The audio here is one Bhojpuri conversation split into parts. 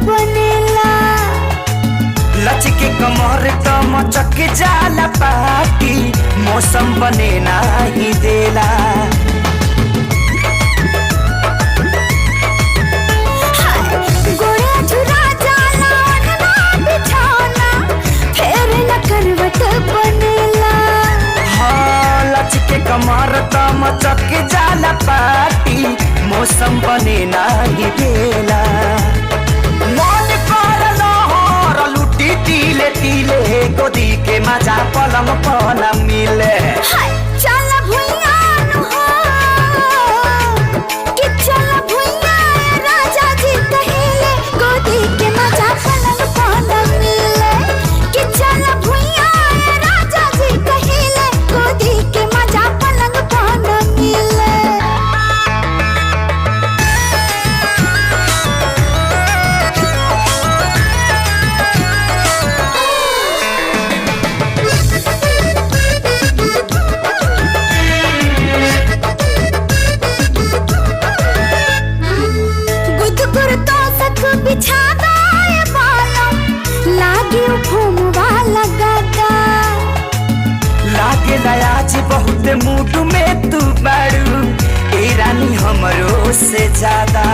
बनेला। लचके कमर त मचक जाला पाटी, मौसम बने नाही देला। गोड़ा झुरा जाला ओढ़ना बिछौना, फेर न करवट बनेला। हाँ, लचके कमर त मचक जाला पाटी, मौसम बने नाही देला। मन कर लहर लुटी टीले टीले, गोदी के मजा पलंग पर न मिले। चल भुइया नु हो कि चल भुइया राजा जी कहिले, गोदी के मजा पलंग पर न मिले। कि चल भुइया राजा जी कहिले, गोदी के मजा पलंग पर न मिले। बिछादा ये बालों लागे घूमवा लगाता। लागे आज बहुत मूड में तू बारू, ए रानी हमरो से ज्यादा।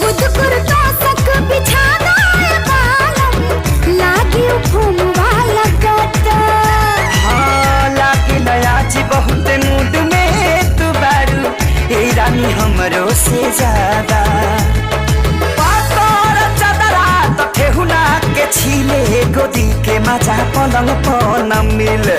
गुदगुर तो सक बिछादा ये बालों लागे घूमवा लगाता। हाँ, लागे आज बहुत मूड में तू बारू, ए रानी हमरो से ज्यादा। पातर चदरा तो ठेहुना के छीले, गोदी के मजा पलंग पर न मिले।